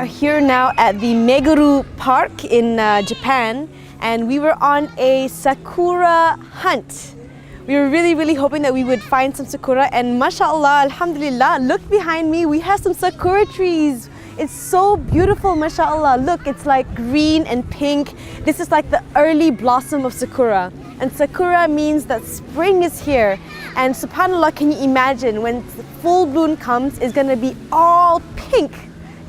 are here now at the Meguru Park in Japan, and we were on a sakura hunt. We were really hoping that we would find some sakura, and mashallah, alhamdulillah, look behind me, we have some sakura trees. It's so beautiful, mashallah. Look, it's like green and pink. This is like the early blossom of sakura. And sakura means that spring is here. And subhanallah, can you imagine when full bloom comes, it's gonna be all pink.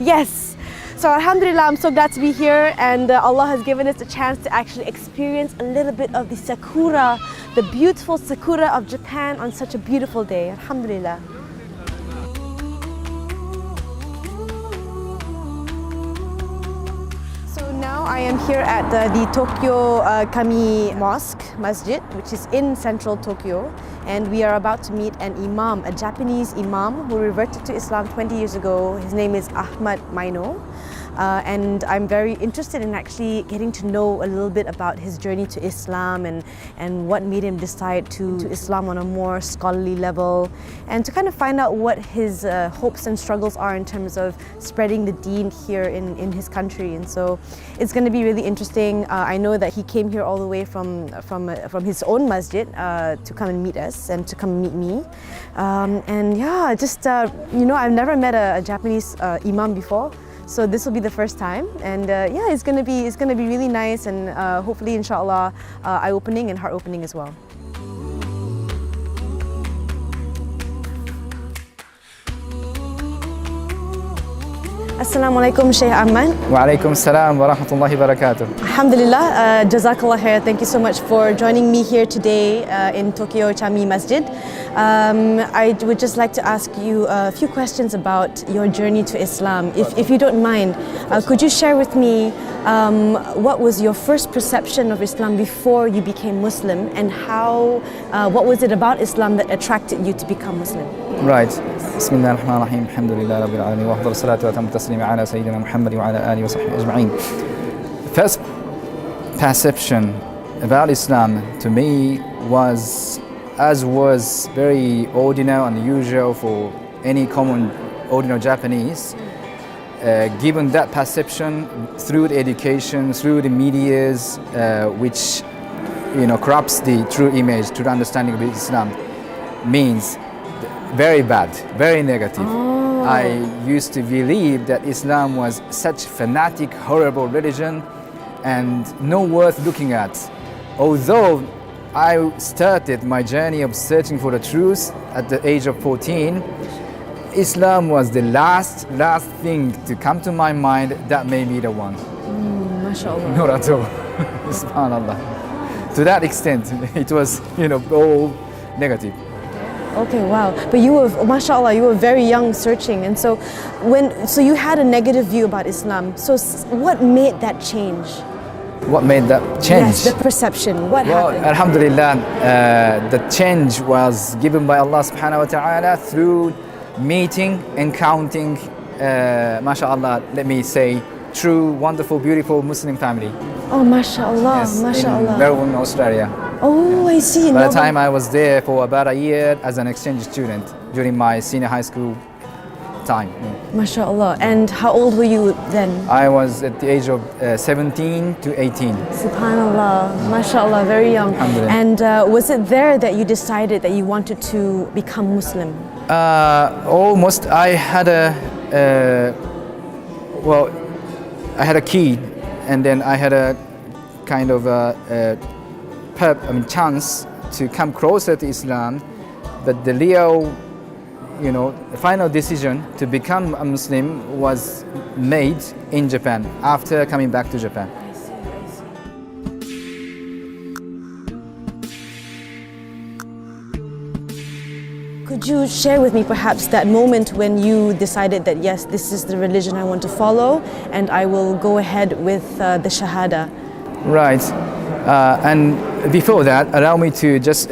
Yes. So alhamdulillah, I'm so glad to be here, and Allah has given us a chance to actually experience a little bit of the sakura, the beautiful sakura of Japan on such a beautiful day. Alhamdulillah. Now I am here at the Tokyo Kami Mosque Masjid, which is in central Tokyo, and we are about to meet an imam, a Japanese imam who reverted to Islam 20 years ago. His name is Ahmad Maino. And I'm very interested in actually getting to know a little bit about his journey to Islam and what made him decide to Islam on a more scholarly level, and to kind of find out what his hopes and struggles are in terms of spreading the deen here in his country. And so it's going to be really interesting. I know that he came here all the way from his own masjid to come and meet us and to come and meet me. And yeah, just I've never met a Japanese imam before. So this will be the first time, and yeah, it's gonna be really nice, and hopefully, inshallah, eye-opening and heart-opening as well. Assalamu alaikum, Shaykh Ahmad. Wa alaikum salam wa rahmatullahi wa barakatuh. Alhamdulillah, Jazakallah khair. Thank you so much for joining me here today in Tokyo Kami Masjid. I would just like to ask you a few questions about your journey to Islam. If you don't mind, could you share with me what was your first perception of Islam before you became Muslim, and what was it about Islam that attracted you to become Muslim? Right. Bismillah ar-Rahman ar-Rahim. Alhamdulillah Rabbil Alameen. Wa afdal salatu wa atam taslima ala Sayyidina Muhammad wa ala alihi wa sahbihi ajma'in. First perception about Islam to me was very ordinary and usual for any common ordinary Japanese. Given that perception through the education, through the medias, which corrupts the true image, true understanding of Islam, means very bad, very negative. Oh. I used to believe that Islam was such fanatic, horrible religion and no worth looking at. Although I started my journey of searching for the truth at the age of 14, Islam was the last thing to come to my mind that may be the one. MashaAllah. Not at all. SubhanAllah. To that extent, it was, all negative. Okay, wow. But you were, mashallah, you were very young searching, and so you had a negative view about Islam. So what made that change? What made that change? Yes, the perception. What happened? Alhamdulillah, the change was given by Allah subhanahu wa ta'ala through meeting, encountering, mashallah, let me say, true, wonderful, beautiful Muslim family. Oh, mashallah, yes, mashallah. In Melbourne, Australia. Oh, I see. By the time I was there for about a year as an exchange student during my senior high school time. MashaAllah. And how old were you then? I was at the age of 17 to 18. Subhanallah, MashaAllah, very young. And was it there that you decided that you wanted to become Muslim? Almost. I had a key, and then I had a kind of chance to come closer to Islam, but the real, the final decision to become a Muslim was made in Japan after coming back to Japan. I see. Could you share with me perhaps that moment when you decided that yes, this is the religion I want to follow, and I will go ahead with the Shahada? Right. And before that, allow me to just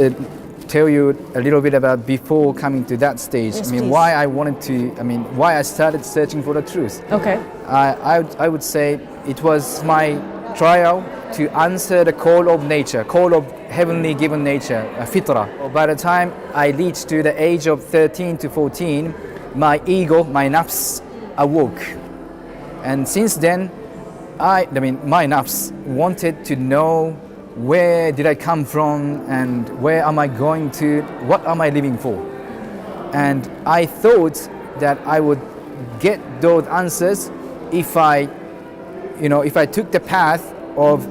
tell you a little bit about before coming to that stage. Yes, please. Why I started searching for the truth. Okay. I would say it was my trial to answer the call of nature, call of heavenly given nature, fitrah. By the time I reached to the age of 13 to 14, my ego, my nafs awoke. And since then, my nafs wanted to know where did I come from and where am I going to, what am I living for? And I thought that I would get those answers if I took the path of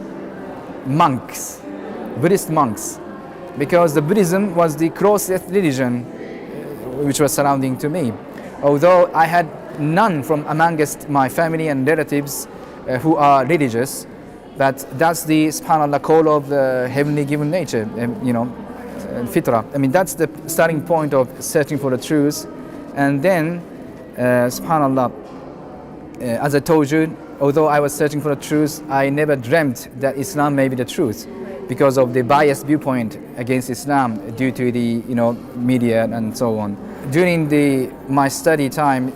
monks, Buddhist monks, because the Buddhism was the closest religion which was surrounding to me. Although I had none from amongst my family and relatives who are religious, but that's the subhanallah call of the heavenly given nature, fitrah. That's the starting point of searching for the truth. And then subhanallah, as I told you, although I was searching for the truth, I never dreamt that Islam may be the truth because of the biased viewpoint against Islam due to the media and so on. During my study time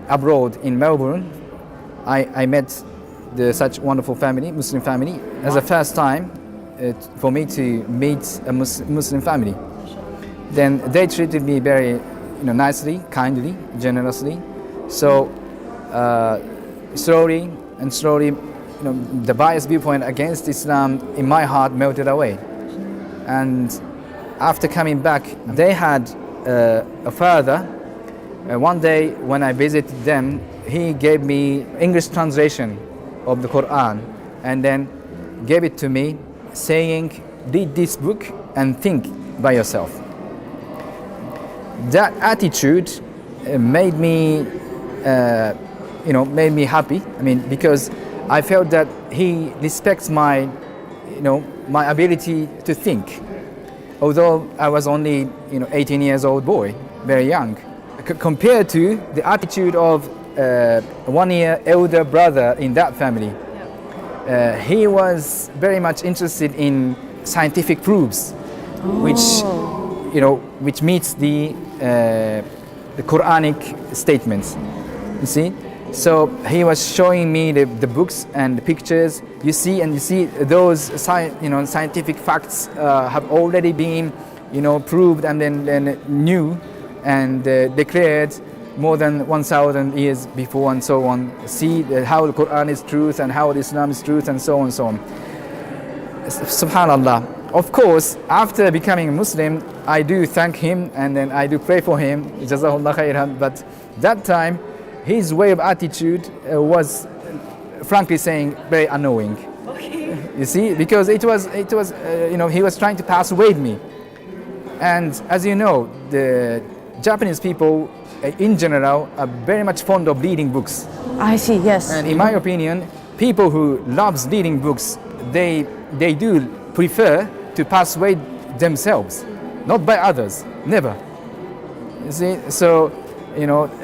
abroad in Melbourne, I met such wonderful family, Muslim family, as a first time for me to meet a Muslim family. Then they treated me very nicely, kindly, generously. So slowly, the biased viewpoint against Islam in my heart melted away. And after coming back, they had a father. One day when I visited them, he gave me English translation of the Quran and then gave it to me, saying, read this book and think by yourself. That attitude made me happy. Because I felt that he respects my ability to think. Although I was only 18 years old boy, very young, compared to the attitude of 1 year elder brother in that family. He was very much interested in scientific proofs, which meets the Quranic statements. You see, so he was showing me the books and the pictures. You see those scientific facts have already been proved and then new and declared more than 1,000 years before and so on. See how the Quran is truth and how Islam is truth and so on and so on. Subhanallah. Of course, after becoming a Muslim, I do thank him and then I do pray for him. Jazahullah khairan. But that time, his way of attitude was, frankly saying, very annoying. Okay. You see, because it was he was trying to persuade me. And as you know, the Japanese people in general are very much fond of reading books. I see, yes. And in my opinion, people who loves reading books, they do prefer to persuade themselves, not by others, never. You see, so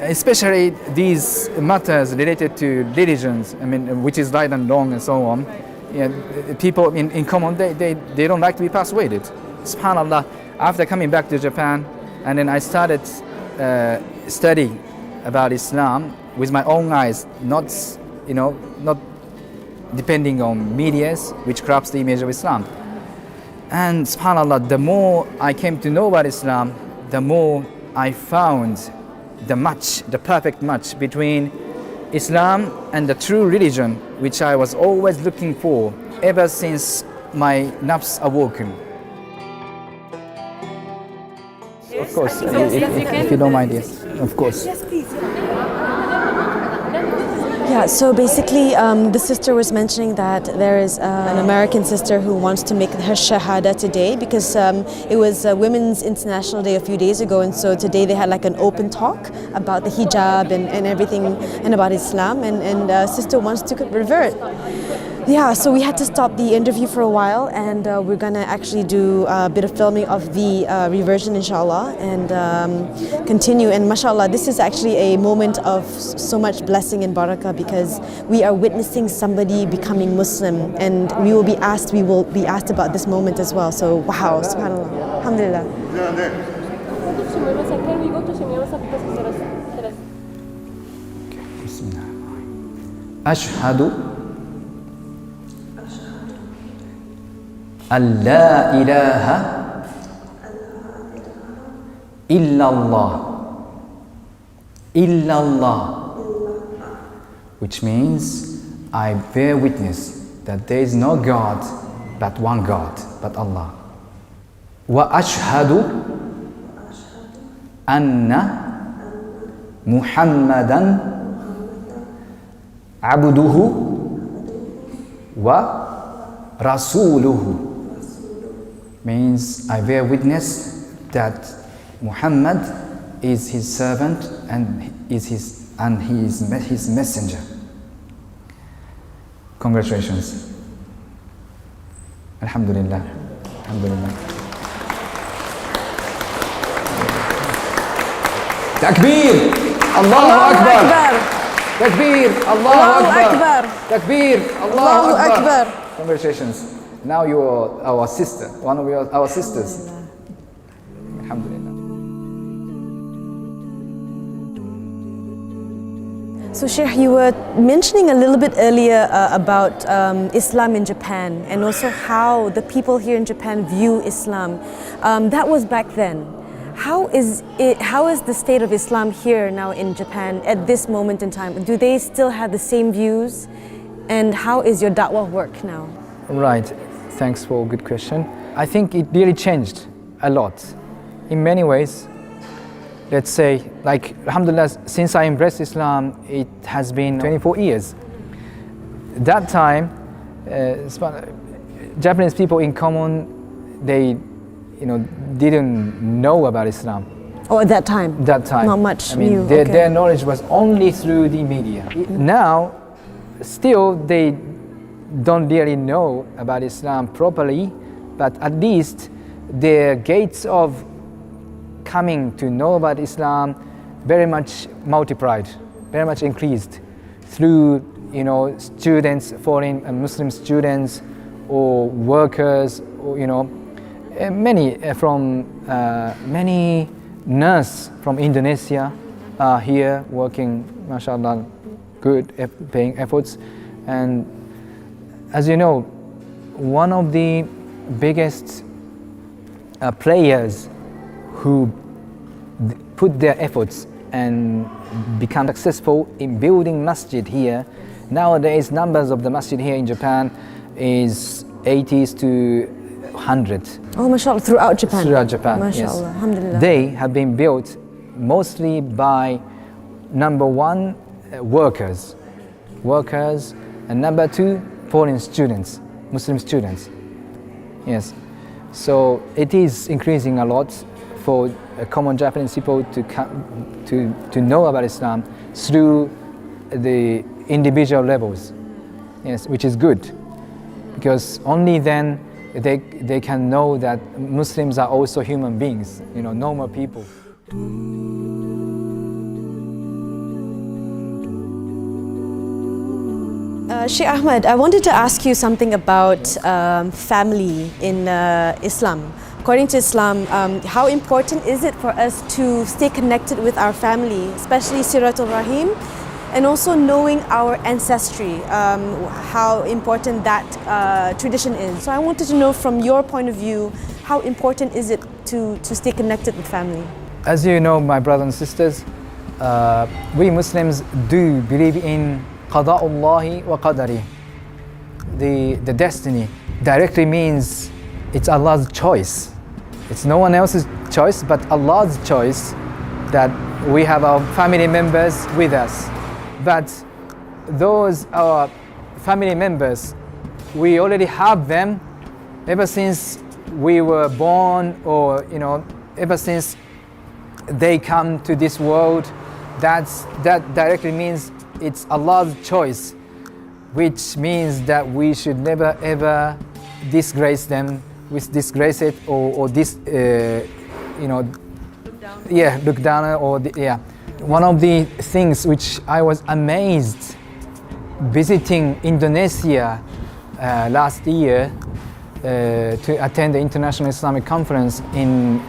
especially these matters related to religions, which is right and wrong and so on. Yeah, people in common, they don't like to be persuaded. Subhanallah, after coming back to Japan, and then I started studying about Islam with my own eyes, not depending on medias which corrupts the image of Islam. And subhanallah, the more I came to know about Islam, the more I found the perfect match between Islam and the true religion, which I was always looking for ever since my nafs awoken. Of course, if you don't mind, yes, of course. Yes, please. Yeah, so basically the sister was mentioning that there is an American sister who wants to make her shahada today because it was Women's International Day a few days ago, and so today they had like an open talk about the hijab and everything and about Islam, and sister wants to revert. Yeah, so we had to stop the interview for a while, and we're gonna actually do a bit of filming of the reversion, inshallah, and continue. And mashallah, this is actually a moment of so much blessing and barakah because we are witnessing somebody becoming Muslim, and we will be asked about this moment as well. So wow, subhanallah, alhamdulillah. Can we go to Shemiyamasa because Ashhadu an la ilaha illallah which means I bear witness that there is no God but one God, but Allah. وأشهد أن محمدا عبده ورسوله, means I bear witness that Muhammad is his servant and he is his messenger. Congratulations. Alhamdulillah. Alhamdulillah. Takbir! Allahu Akbar! Takbir! Allahu Akbar! Takbir! Allahu Akbar! Congratulations. Now you are our sister, one of our sisters. Alhamdulillah. So Sheikh, you were mentioning a little bit earlier about Islam in Japan and also how the people here in Japan view Islam. That was back then. How is the state of Islam here now in Japan at this moment in time? Do they still have the same views? And how is your da'wah work now? Right, thanks for a good question. I think it really changed a lot. In many ways, let's say, like, alhamdulillah, since I embraced Islam, it has been 24 years. That time, Japanese people in common, they, didn't know about Islam. Oh, at that time? That time. Not much I mean, new. Their knowledge was only through the media. Now, still, they don't really know about Islam properly, but at least their gates of coming to know about Islam very much multiplied, very much increased through students, foreign and Muslim students, or workers, or many nurses from Indonesia are here working, mashallah, good, paying efforts. And as you know, one of the biggest players who put their efforts and become successful in building masjid here. Nowadays, numbers of the masjid here in Japan is 80s to 100. Oh, mashallah, throughout Japan? Throughout Japan, mashallah, yes. Alhamdulillah. They have been built mostly by number one, workers, and number two, foreign students, Muslim students. Yes, so it is increasing a lot for common Japanese people to know about Islam through the individual levels. Yes, which is good, because only then they can know that Muslims are also human beings, normal people. Sheikh Ahmad, I wanted to ask you something about family in Islam. According to Islam, how important is it for us to stay connected with our family, especially Siratul Rahim, and also knowing our ancestry, how important that tradition is? So I wanted to know from your point of view, how important is it to stay connected with family? As you know, my brothers and sisters, we Muslims do believe in Qada'ullahi wa Qadari. The destiny directly means it's Allah's choice. It's no one else's choice, but Allah's choice that we have our family members with us. But those our family members, we already have them ever since we were born, or ever since they come to this world. That directly means it's Allah's choice, which means that we should never ever disgrace them, disgrace it, or look down, One of the things which I was amazed visiting Indonesia last year to attend the International Islamic Conference in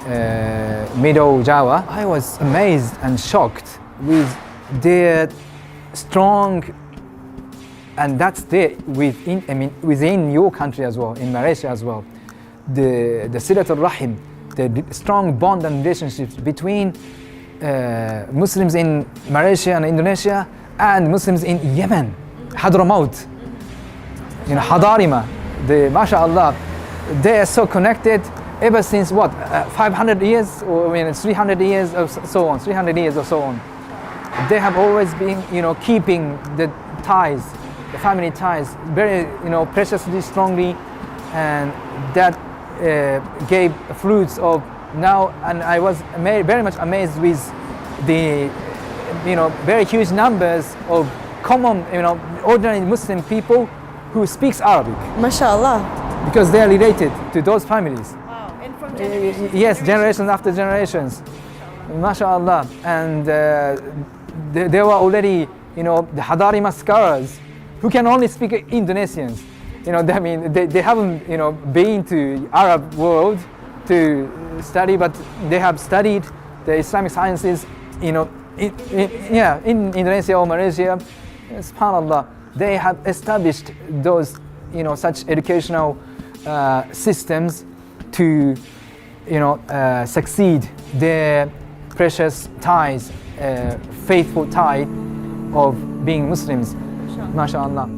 Middle Java, I was amazed and shocked with their strong, and that's there within your country as well, in Malaysia as well, the Silatul Rahim, the strong bond and relationships between Muslims in Malaysia and Indonesia and Muslims in Yemen, Hadramaut, Hadarima, mashallah, they are so connected ever since 500 years, or 300 years or so on, 300 years or so on. They have always been, keeping the ties, the family ties, very, preciously, strongly, and that gave fruits of now. And I was very much amazed with the, very huge numbers of common, ordinary Muslim people who speaks Arabic. MashaAllah. Because they are related to those families. Wow, and from generations. Yes, generations after generations. MashaAllah. And there were already, the Hadarima scholars who can only speak Indonesians. They haven't, been to Arab world to study, but they have studied the Islamic sciences, in Indonesia or Malaysia. SubhanAllah, they have established those, such educational systems to, succeed their precious ties, faithful tie of being Muslims. MashaAllah.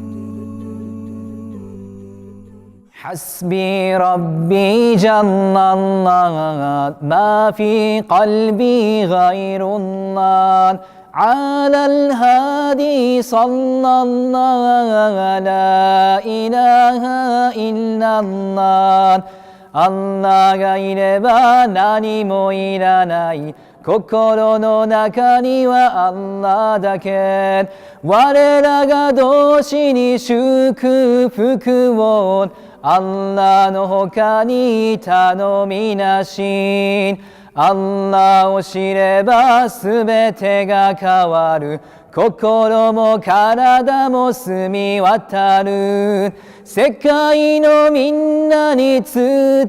حسبي ربي جل الله ما في قلبي غير الله على الهادي صلى الله لا إله إلا الله اللهがいれば何もいらない心の中にはアッラーだけ我らが同志に祝福をアッラーの他に頼みなしアッラーを知ればすべてが変わる心も体も澄み渡る世界のみんなに伝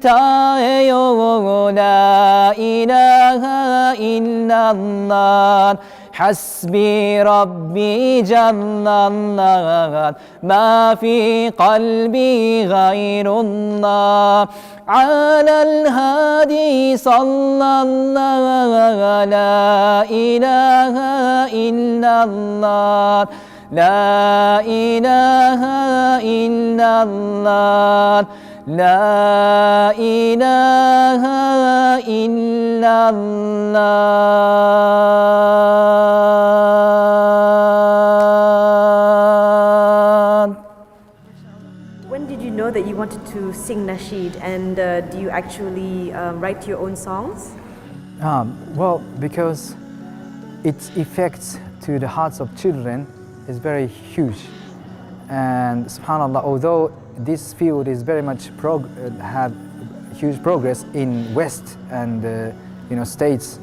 えようライラハイッラッラーحسبي ربي جل الله ما في قلبي غير الله على الهادي صلى الله لا إله إلا الله لا إله إلا الله لا إله إلا الله. When did you know that you wanted to sing nasheed, and do you actually write your own songs? Well, because its effects to the hearts of children is very huge. And subhanAllah, although this field is very much had huge progress in West and states,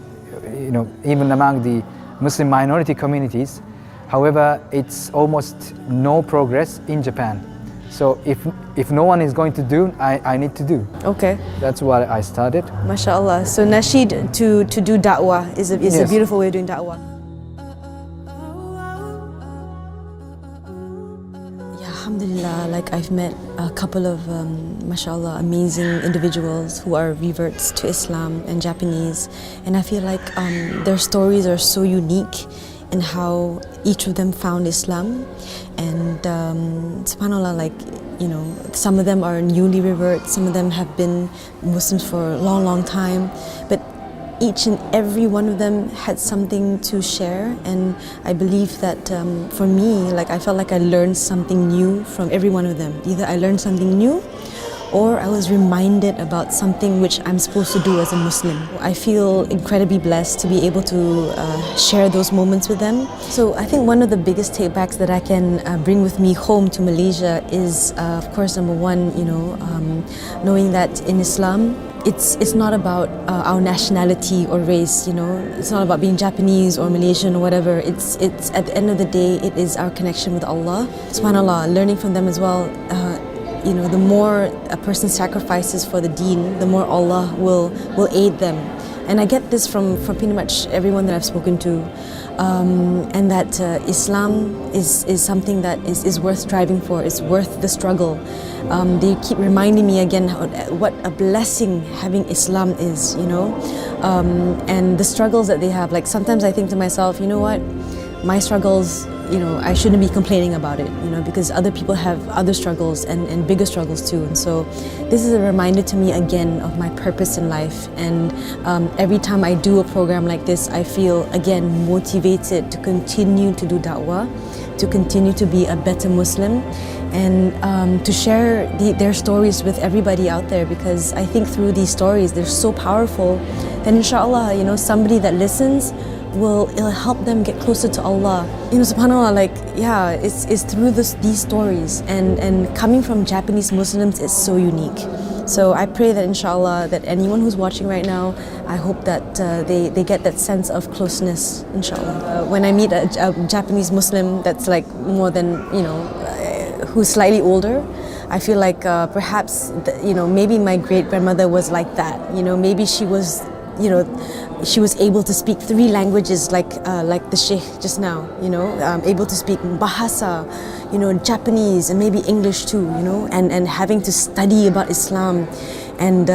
even among the Muslim minority communities. However, it's almost no progress in Japan. So if no one is going to do, I need to do. Okay. That's why I started. MashaAllah. So nasheed to do da'wah is a Yes. beautiful way of doing da'wah. Alhamdulillah, like I've met a couple of, mashallah, amazing individuals who are reverts to Islam and Japanese, and I feel like their stories are so unique in how each of them found Islam, and subhanAllah, like, some of them are newly reverts, some of them have been Muslims for a long, long time, but each and every one of them had something to share, and I believe that for me, like, I felt like I learned something new from every one of them. Either I learned something new or I was reminded about something which I'm supposed to do as a Muslim. I feel incredibly blessed to be able to share those moments with them. So I think one of the biggest takebacks that I can bring with me home to Malaysia is, of course, number one, knowing that in Islam, it's not about our nationality or race, It's not about being Japanese or Malaysian or whatever. It's at the end of the day, it is our connection with Allah. SubhanAllah, learning from them as well. The more a person sacrifices for the deen, the more Allah will aid them. And I get this from pretty much everyone that I've spoken to. And that Islam is something that is worth striving for, it's worth the struggle. They keep reminding me again what a blessing having Islam is, and the struggles that they have. Like sometimes I think to myself, you know what, my struggles I shouldn't be complaining about it, because other people have other struggles and bigger struggles too. And so this is a reminder to me again of my purpose in life. And every time I do a program like this, I feel again motivated to continue to do da'wah, to continue to be a better Muslim, and to share their stories with everybody out there, because I think through these stories, they're so powerful that inshallah, somebody that listens it'll help them get closer to Allah. SubhanAllah, it's through these stories, and coming from Japanese Muslims is so unique. So I pray that inshallah, that anyone who's watching right now, I hope that they get that sense of closeness, inshallah. When I meet a Japanese Muslim that's like more than, who's slightly older, I feel like perhaps, maybe my great-grandmother was like that. Maybe she was, she was able to speak 3 languages like the Sheikh just now, able to speak Bahasa, Japanese, and maybe English too, and having to study about Islam, and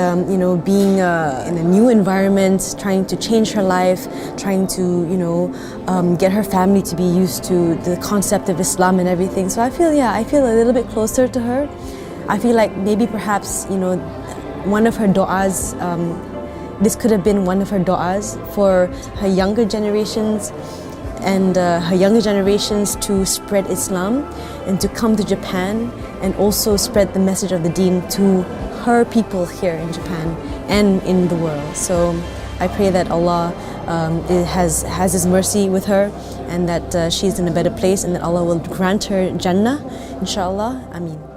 being in a new environment, trying to change her life, trying to get her family to be used to the concept of Islam and everything. So I feel a little bit closer to her. I feel like maybe perhaps one of her du'as, this could have been one of her du'as for her younger generations, and her younger generations to spread Islam and to come to Japan and also spread the message of the deen to her people here in Japan and in the world. So I pray that Allah has His mercy with her, and that she's in a better place, and that Allah will grant her Jannah, inshallah. Ameen.